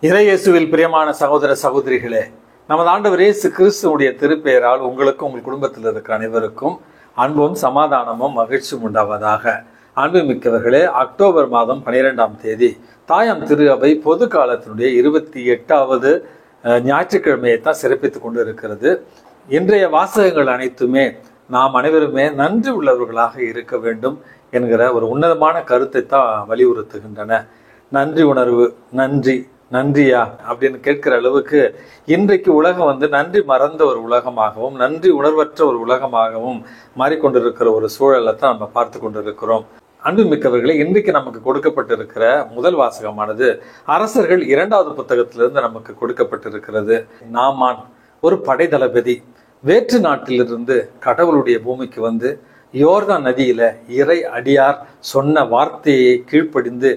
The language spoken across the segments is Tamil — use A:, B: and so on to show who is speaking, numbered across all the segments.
A: இறையேசுவில் பிரியமான சகோதர சகோதரிகளே, நமது ஆண்டவர் இயேசு கிறிஸ்துவுடைய திருப்பெயரால் உங்களுக்கும் உங்கள் குடும்பத்தில் இருக்கிற அனைவருக்கும் அன்பும் சமாதானமும் மகிழ்ச்சியும் உண்டாவதாக. அன்பு மிக்கவர்களே, அக்டோபர் மாதம் 12ஆம் தேதி தாயாம் திரு அவை பொது காலத்தினுடைய 28வது ஞாயிற்றுக்கிழமையை தான் சிறப்பித்துக் கொண்டு இருக்கிறது. இன்றைய வாசகங்கள் அனைத்துமே நாம் அனைவருமே நன்றி உள்ளவர்களாக இருக்க வேண்டும் என்கிற ஒரு உன்னதமான கருத்தை தான் வலியுறுத்துகின்றன. நன்றி உணர்வு, நன்றியா அப்படின்னு கேட்கிற அளவுக்கு இன்றைக்கு உலகம் நன்றி மறந்த ஒரு உலகமாகவும் நன்றி உணர்வற்ற ஒரு உலகமாகவும் மாறிக்கொண்டிருக்கிற ஒரு சூழலை தான் நம்ம பார்த்து கொண்டிருக்கிறோம். அன்புமிக்கவர்களே, இன்றைக்கு நமக்கு கொடுக்கப்பட்டிருக்கிற முதல் வாசகமானது அரசர்கள் 2வது புத்தகத்திலிருந்து நமக்கு கொடுக்கப்பட்டிருக்கிறது. நாமான் ஒரு படை தளபதி வேற்று நாட்டிலிருந்து கடவுளுடைய பூமிக்கு யோர்தான் நதியில இறை அடியார் சொன்ன வார்த்தையை கீழ்ப்படிந்து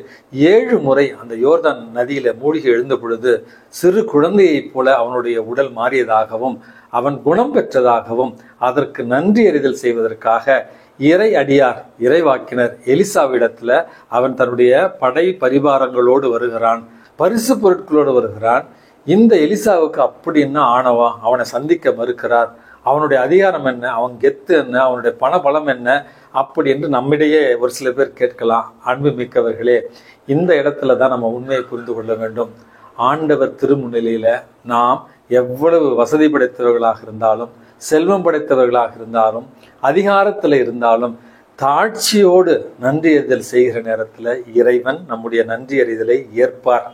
A: 7 முறை அந்த யோர்தான் நதியில மூழ்கி எழுந்த பொழுது சிறு குழந்தையைப் போல அவனுடைய உடல் மாறியதாகவும் அவன் குணம் பெற்றதாகவும் அதற்கு நன்றி அறிதல் செய்வதற்காக இறை அடியார் இறைவாக்கினர் எலிசாவிடத்துல அவன் தன்னுடைய படை பரிவாரங்களோடு வருகிறான், பரிசு பொருட்களோடு வருகிறான். இந்த எலிசாவுக்கு அப்படி என்ன ஆணவம், அவனை சந்திக்க மறுக்கிறார். அவனுடைய அதிகாரம் என்ன, அவன் கெத்து என்ன, அவனுடைய பணபலம் என்ன, அப்படி என்று நம்மிடையே ஒரு சில பேர் கேட்கலாம். அன்பு மிக்கவர்களே, இந்த இடத்துல தான் நம்ம உண்மையை புரிந்து கொள்ள வேண்டும். ஆண்டவர் திருமுன்னிலையில நாம் எவ்வளவு வசதி படைத்தவர்களாக இருந்தாலும், செல்வம் படைத்தவர்களாக இருந்தாலும், அதிகாரத்துல இருந்தாலும், தாழ்ச்சியோடு நன்றி அறிதல் செய்கிற நேரத்துல இறைவன் நம்முடைய நன்றி அறிதலை ஏற்பார்.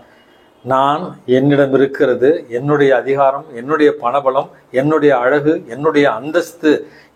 A: நான் என்னிடம் இருக்கிறது, என்னுடைய அதிகாரம், என்னுடைய பணபலம், என்னுடைய அழகு, என்னுடைய அந்தஸ்து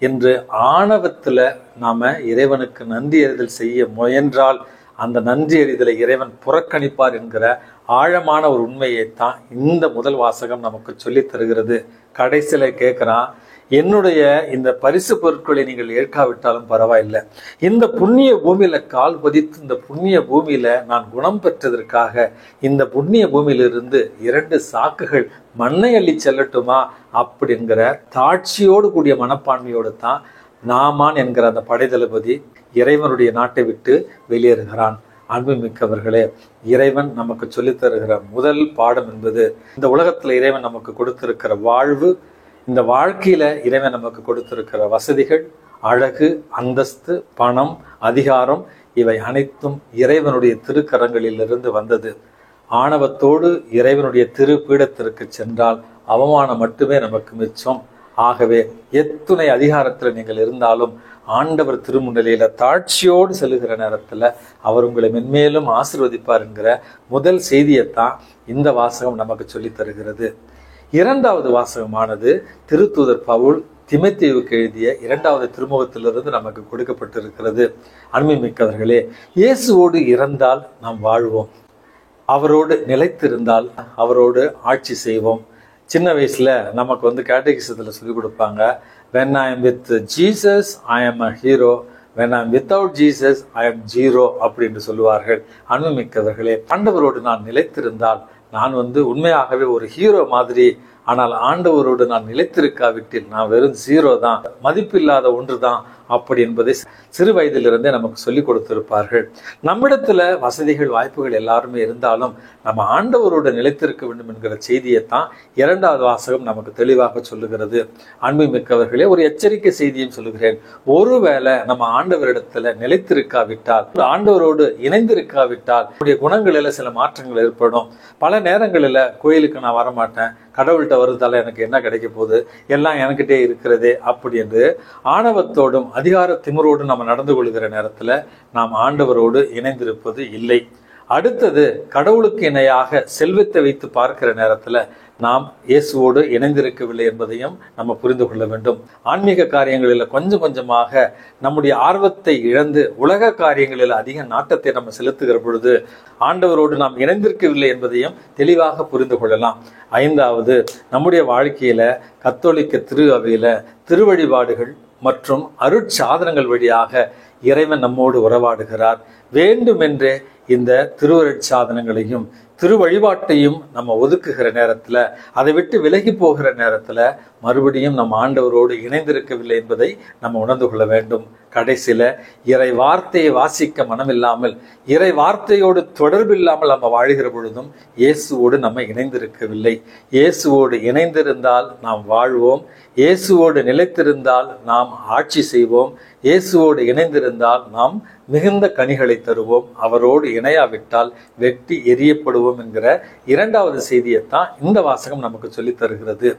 A: என்று ஆணவத்துல நாம இறைவனுக்கு நன்றி அறிதல் செய்ய முயன்றால் அந்த நன்றி அறிதலை இறைவன் புறக்கணிப்பார் என்கிற ஆழமான ஒரு உண்மையைத்தான் இந்த முதல் வாசகம் நமக்கு சொல்லி தருகிறது. கடைசியில கேட்கிறான், என்னுடைய இந்த பரிசு பொருட்களை நீங்கள் ஏற்காவிட்டாலும் பரவாயில்லை, இந்த புண்ணிய பூமியில கால் பதித்து இந்த புண்ணிய பூமியில நான் குணம் பெற்றதற்காக இந்த புண்ணிய பூமியிலிருந்து 2 சாக்குகள் மண்ணை அள்ளி செல்லட்டுமா அப்படிங்கிற தாட்சியோடு கூடிய மனப்பான்மையோடு தான் நாமான் என்கிற அந்த படைதளபதி இறைவனுடைய நாட்டை விட்டு வெளியேறுகிறான். அன்பு மிக்கவர்களே, இறைவன் நமக்கு சொல்லித் தருகிற முதல் பாடம் என்பது இந்த உலகத்துல இறைவன் நமக்கு கொடுத்திருக்கிற வாழ்வு, இந்த வாழ்க்கையில இறைவன் நமக்கு கொடுத்திருக்கிற வசதிகள், அழகு, அந்தஸ்து, பணம், அதிகாரம் இவை அனைத்தும் இறைவனுடைய திருக்கரங்களிலிருந்து வந்தது. ஆணவத்தோடு இறைவனுடைய திரு பீடத்திற்கு சென்றால் அவமானம் மட்டுமே நமக்கு மிச்சம். ஆகவே எத்துணை அதிகாரத்தில் நீங்கள் இருந்தாலும் ஆண்டவர் திருமுன்னிலையில தாட்சியோடு செல்லுகிற நேரத்துல அவர் உங்களை மென்மேலும் ஆசீர்வதிப்பார் என்கிற முதல் செய்தியைத்தான் இந்த வாசகம் நமக்கு சொல்லி தருகிறது. 2வது வாசகமானது திருத்தூதர் பவுல் திமோத்தேயுவுக்கு எழுதிய 2வது திருமுகத்திலிருந்து நமக்கு கொடுக்கப்பட்டிருக்கிறது. அன்புமிக்கவர்களே, இயேசுவோடு இறந்தால் நாம் வாழ்வோம், அவரோடு நிலைத்திருந்தால் அவரோடு ஆட்சி செய்வோம். சின்ன வயசுல நமக்கு கேட்டகிசத்துல சொல்லிக் கொடுப்பாங்க, when I am with Jesus I am a hero, when I am without Jesus I am zero அப்படின்னு சொல்லுவார்கள். அன்புமிக்கவர்களே, ஆண்டவரோடு நான் நிலைத்திருந்தால் நான் உண்மையாகவே ஒரு ஹீரோ மாதிரி, ஆனால் ஆண்டவரோடு நான் நிலைத்திருக்காவிட்டில் நான் வெறும் 0 தான், மதிப்பில்லாத ஒன்று தான் அப்படி என்பதை சிறு வயதிலிருந்தே நமக்கு சொல்லிக் கொடுத்திருப்பார்கள். நம்மிடத்துல வசதிகள் வாய்ப்புகள் எல்லாருமே இருந்தாலும் நம்ம ஆண்டவரோடு நிலைத்திருக்க வேண்டும் என்கிற செய்தியைத்தான் 2வது வாசகம் நமக்கு தெளிவாக சொல்லுகிறது. அன்பு மிக்கவர்களே, ஒரு எச்சரிக்கை செய்தியும் சொல்லுகிறேன். ஒருவேளை நம்ம ஆண்டவரிடத்துல நிலைத்திருக்காவிட்டால், ஆண்டவரோடு இணைந்திருக்காவிட்டால் நம்முடைய குணங்களில சில மாற்றங்கள் ஏற்படும். பல நேரங்களில் கோயிலுக்கு நான் வரமாட்டேன், கடவுள்கிட்ட வருதால எனக்கு என்ன கிடைக்க போகுது, எல்லாம் எனக்கிட்டே இருக்கிறதே அப்படி என்று ஆணவத்தோடும் அதிகார திமிரோடு நம்ம நடந்து கொள்கிற நேரத்துல நாம் ஆண்டவரோடு இணைந்திருப்பது இல்லை. அடுத்தது, கடவுளுக்கு இணையாக செல்வத்தை வைத்து பார்க்கிற நேரத்துல நாம் இயேசுவோடு இணைந்திருக்கவில்லை என்பதையும் நம்ம புரிந்து கொள்ள வேண்டும். ஆன்மீக காரியங்களில் கொஞ்சம் கொஞ்சமாக நம்முடைய ஆர்வத்தை இழந்து உலக காரியங்களில் அதிக நாட்டத்தை நம்ம செலுத்துகிற பொழுது ஆண்டவரோடு நாம் இணைந்திருக்கவில்லை என்பதையும் தெளிவாக புரிந்து கொள்ளலாம். 5வது, நம்முடைய வாழ்க்கையில கத்தோலிக்க திரு அவையில திருவழிபாடுகள் மற்றும் அருட்சாதனங்கள் வழியாக இறைவன் நம்மோடு உறவாடுகிறார். வேண்டுமென்றே இந்த திருவருட்சாதனங்களையும் திரு வழிபாட்டையும் நம்ம ஒதுக்குகிற நேரத்துல, அதை விட்டு விலகி போகிற நேரத்துல மறுபடியும் நம்ம ஆண்டவரோடு இணைந்திருக்கவில்லை என்பதை நம்ம உணர்ந்து கொள்ள வேண்டும். கடைசியில இறை வார்த்தையை வாசிக்க மனமில்லாமல், இறை வார்த்தையோடு தொடர்பு இல்லாமல் நம்ம வாழ்கிற பொழுதும் இயேசுவோடு நம்ம இணைந்திருக்கவில்லை. இயேசுவோடு இணைந்திருந்தால் நாம் வாழ்வோம், இயேசுவோடு நிலைத்திருந்தால் நாம் ஆட்சி செய்வோம், இயேசுவோடு இணைந்திருந்தால் நாம் மிகுந்த கனிகளை தருவோம், அவரோடு இணையாவிட்டால் வெட்டி எரியப்படுவோம் என்கிற இரண்டாவது செய்தியைத்தான் இந்த வாசகம் நமக்கு சொல்லித் தருகிறது.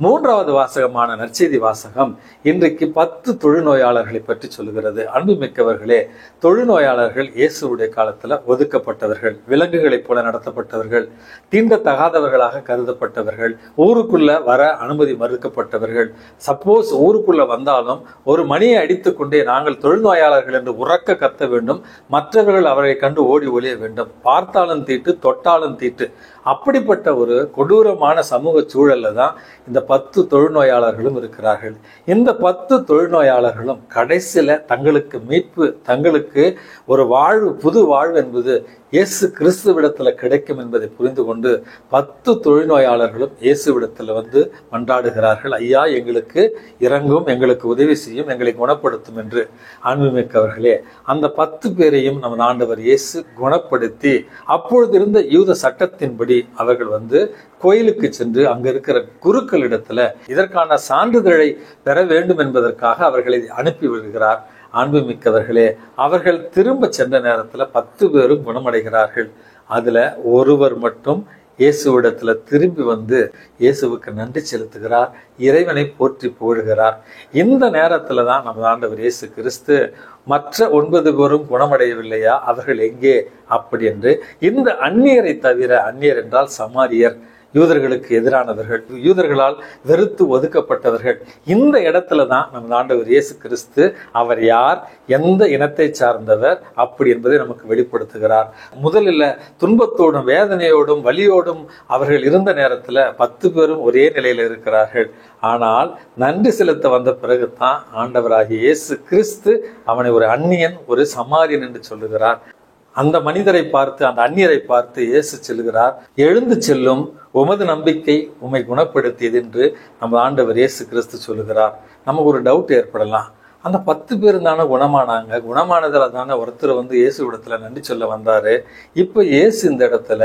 A: மூன்றாவது வாசகமான நற்செய்தி வாசகம் இன்றைக்கு 10 தொழுநோயாளர்களை பற்றி சொல்லுகிறது. அன்புமிக்கவர்களே, தொழுநோயாளர்கள் இயேசுடைய காலத்துல ஒதுக்கப்பட்டவர்கள், விலங்குகளைப் போல நடத்தப்பட்டவர்கள், தீண்டத்தகாதவர்களாக கருதப்பட்டவர்கள், ஊருக்குள்ள வர அனுமதி மறுக்கப்பட்டவர்கள். சப்போஸ் ஊருக்குள்ள வந்தாலும் ஒரு மணியை அடித்துக் கொண்டே நாங்கள் தொழுநோயாளர்கள் என்று உறக்க கத்த வேண்டும், மற்றவர்கள் அவரை கண்டு ஓடி ஒளிய வேண்டும், பார்த்தாலும் தீட்டு தொட்டாலும் தீட்டு. அப்படிப்பட்ட ஒரு கொடூரமான சமூக சூழல்ல தான் இந்த 10 தொழுநோயாளர்களும் இருக்கிறார்கள். இந்த 10 தொழுநோயாளர்களும் கடைசியில தங்களுக்கு மீட்பு, தங்களுக்கு ஒரு வாழ்வு, புது வாழ்வு என்பது இயேசு கிறிஸ்துவிடத்துல கிடைக்கும் என்பதை புரிந்து கொண்டு 10 தொழுநோயாளர்களும் இயேசுவிடத்துல வந்து மன்றாடுகிறார்கள். ஐயா, எங்களுக்கு இறங்கும், எங்களுக்கு உதவி செய்யும், எங்களை குணப்படுத்தும் என்று. அன்புமிக்கவர்களே, அந்த 10 பேரையும் நமது ஆண்டவர் இயேசு குணப்படுத்தி, அப்பொழுது இருந்த யூத சட்டத்தின்படி அவர்கள் வந்து கோயிலுக்கு சென்று அங்க இருக்கிற குருக்களிடத்துல இதற்கான சான்றிதழை பெற வேண்டும் என்பதற்காக அவர்களை அனுப்பி விடுகிறார். அன்புமிக்கவர்களே, அவர்கள் திரும்ப சென்ற நேரத்துல 10 பேரும் குணமடைகிறார்கள். அதுல ஒருவர் மட்டும் இயேசுவிடத்துல திரும்பி வந்து இயேசுவுக்கு நன்றி செலுத்துகிறார், இறைவனை போற்றி புகழ்கிறார். இந்த நேரத்துல தான் நமது ஆண்டவர் இயேசு கிறிஸ்து மற்ற 9 பேரும் குணமடையவில்லையா, அவர்கள் எங்கே அப்படி என்று இந்த அந்நியரை தவிர, அந்நியர் என்றால் சமாரியர், யூதர்களுக்கு எதிரானவர்கள், யூதர்களால் வெறுத்து ஒதுக்கப்பட்டவர்கள், இந்த இடத்துல தான் நமது ஆண்டவர் இயேசு கிறிஸ்து அவர் யார், எந்த இனத்தை சார்ந்தவர் அப்படி என்பதை நமக்கு வெளிப்படுத்துகிறார். முதலில் துன்பத்தோடும் வேதனையோடும் வலியோடும் அவர்கள் இருந்த நேரத்துல 10 பேரும் ஒரே நிலையில இருக்கிறார்கள். ஆனால் நன்றி செலுத்த வந்த பிறகுதான் ஆண்டவராகிய இயேசு கிறிஸ்து அவனை ஒரு அந்நியன், ஒரு சமாரியன் என்று சொல்லுகிறார். அந்த மனிதரை பார்த்து, அந்த அந்நியரை பார்த்து இயேசு சொல்லுகிறார், எழுந்து செல்லும், உமது நம்பிக்கை உம்மை குணப்படுத்தியது என்று நம்ம ஆண்டவர் இயேசு கிறிஸ்து சொல்லுகிறார். நமக்கு ஒரு டவுட் ஏற்படலாம், அந்த 10 பேர் தானே குணமானாங்க, குணமானதுல தானே ஒருத்தர் வந்து இயேசு இடத்துல நன்றி சொல்ல வந்தாரு, இப்ப இயேசு இந்த இடத்துல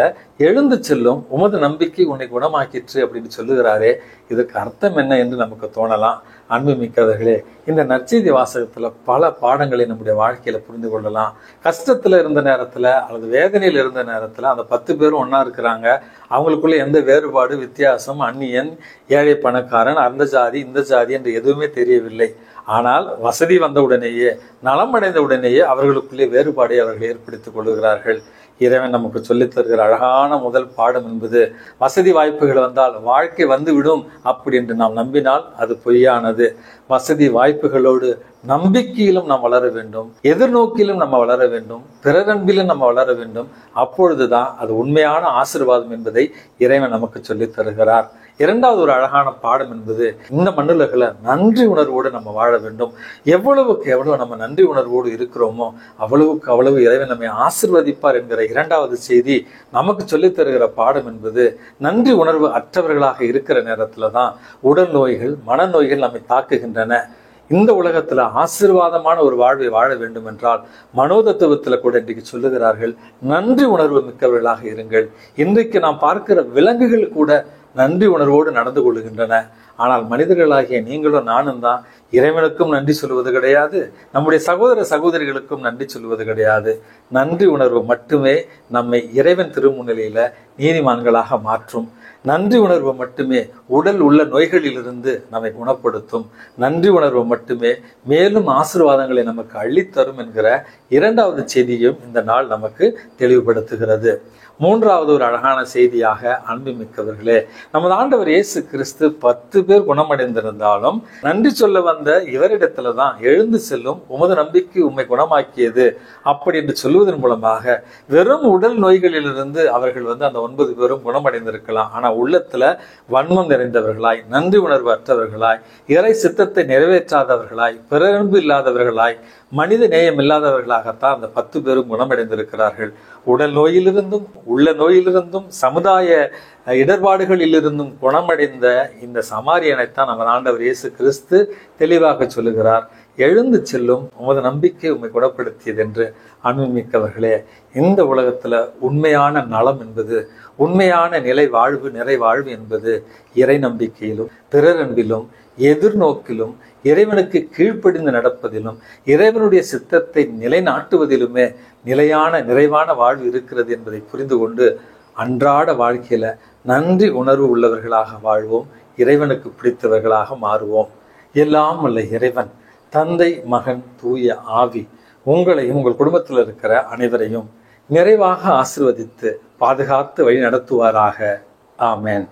A: எழுந்து செல்லும், உமது நம்பிக்கை உன்னை குணமாக்கிற்று அப்படின்னு சொல்லுகிறாரே, இதுக்கு அர்த்தம் என்ன என்று நமக்கு தோணலாம். அன்புமிக்கவர்களே, இந்த நற்செய்தி வாசகத்துல பல பாடங்களை நம்முடைய வாழ்க்கையில புரிந்து கொள்ளலாம். கஷ்டத்துல இருந்த நேரத்துல அல்லது வேதனையில் இருந்த நேரத்துல அந்த 10 பேரும் ஒன்னா இருக்கிறாங்க. அவங்களுக்குள்ள எந்த வேறுபாடு, வித்தியாசம், அந்நியன், ஏழை, பணக்காரன், அந்த ஜாதி இந்த ஜாதி என்று எதுவுமே தெரியவில்லை. ஆனால் வசதி வந்த உடனேயே, நலம் அடைந்த உடனேயே அவர்களுக்குள்ளே வேறுபாடை அவர்கள் ஏற்படுத்திக் கொள்கிறார்கள். இறைவன் நமக்கு சொல்லித் தருகிற அழகான முதல் பாடம் என்பது, வசதி வாய்ப்புகள் வந்தால் வாழ்க்கை வந்து விடும் அப்படி என்று நாம் நம்பினால் அது பொய்யானது. வசதி வாய்ப்புகளோடு நம்பிக்கையிலும் நாம் வளர வேண்டும், எதிர்நோக்கிலும் நம்ம வளர வேண்டும், பிறரன்பிலும் நம்ம வளர வேண்டும். அப்பொழுதுதான் அது உண்மையான ஆசீர்வாதம் என்பதை இறைவன் நமக்கு சொல்லித் தருகிறார். இரண்டாவது ஒரு அழகான பாடம் என்பது, இந்த மண்ணுலகில நன்றி உணர்வோடு நம்ம வாழ வேண்டும். எவ்வளவுக்கு எவ்வளவு நம்ம நன்றி உணர்வோடு இருக்கிறோமோ அவ்வளவுக்கு அவ்வளவு இறைவன் நம்மை ஆசீர்வதிப்பார் என்கிற இரண்டாவது செய்தி நமக்கு சொல்லித் தருகிற பாடம் என்பது, நன்றி உணர்வு அற்றவர்களாக இருக்கிற நேரத்துல தான் உடல் நோய்கள், மனநோய்கள் நம்மை தாக்குகின்றன. இந்த உலகத்துல ஆசீர்வாதமான ஒரு வாழ்வை வாழ வேண்டும் என்றால் மனோதத்துவத்துல கூட இன்றைக்கு சொல்லுகிறார்கள், நன்றி உணர்வு மிக்கவர்களாக இருங்கள். இன்றைக்கு நாம் பார்க்கிற விலங்குகள் கூட நன்றி உணர்வோடு நடந்து கொள்கின்றன. ஆனால் மனிதர்களாகிய நீங்களும் நானும் தான் இறைவனுக்கும் நன்றி சொல்வது கிடையாது, நம்முடைய சகோதர சகோதரிகளுக்கும் நன்றி சொல்வது கிடையாது. நன்றி உணர்வு மட்டுமே நம்மை இறைவன் திருமுன்னிலையில நீதிமான்களாக மாற்றும். நன்றி உணர்வு மட்டுமே உடல் உள்ள நோய்களிலிருந்து நம்மை குணப்படுத்தும். நன்றி உணர்வு மட்டுமே மேலும் ஆசீர்வாதங்களை நமக்கு அள்ளித்தரும் என்கிற இரண்டாவது செய்தியும் இந்த நாள் நமக்கு தெளிவுபடுத்துகிறது. மூன்றாவது ஒரு அழகான செய்தியாக, அன்புமிக்கவர்களே, நமது ஆண்டவர் இயேசு கிறிஸ்து 10 பேர் குணமடைந்திருந்தாலும் நன்றி சொல்ல வந்த இவரிடத்துலதான் எழுந்து செல்லும், உமது நம்பிக்கை உம்மை குணமாக்கியது அப்படி என்று சொல்வதன் மூலமாக வெறும் உடல் நோய்களிலிருந்து அவர்கள் அந்த 9 பேரும் குணமடைந்திருக்கலாம். ஆனா உள்ளத்துல வன்மம் நிறைந்தவர்களாய், நன்றி உணர்வு அற்றவர்களாய், இறை சித்தத்தை நிறைவேற்றாதவர்களாய், பிறரன்பு இல்லாதவர்களாய், மனித நேயம் இல்லாதவர்களாகத்தான் அந்த 10 பேரும் குணமடைந்திருக்கிறார்கள். உடல் நோயிலிருந்தும் உள்ள நோயிலிருந்தும் சமுதாய இடர்பாடுகளிலிருந்தும் குணமடைந்த இந்த சமாரியனைத்தான் நமது ஆண்டவர் இயேசு கிறிஸ்து தெளிவாக சொல்லுகிறார், எழுந்து செல்லும், உமது நம்பிக்கை உம்மை குணப்படுத்தியது என்று. அன்புமிக்கவர்களே, இந்த உலகத்துல உண்மையான நலம் என்பது, உண்மையான நிறைவாழ்வு என்பது இறை நம்பிக்கையிலும் பிறரன்பிலும் எதிர்நோக்கிலும் இறைவனுக்கு கீழ்ப்படிந்து நடப்பதிலும் இறைவனுடைய சித்தத்தை நிலைநாட்டுவதிலுமே நிலையான நிறைவான வாழ்வு இருக்கிறது என்பதை புரிந்து கொண்டு அன்றாட வாழ்க்கையில நன்றி உணர்வு உள்ளவர்களாக வாழ்வோம், இறைவனுக்கு பிடித்தவர்களாக மாறுவோம். எல்லாம் உள்ள இறைவன் தந்தை, மகன், தூய ஆவி உங்களையும் உங்கள் குடும்பத்தில் இருக்கிற அனைவரையும் நிறைவாக ஆசீர்வதித்து பாதுகாத்து வழி நடத்துவாராக. ஆமென்.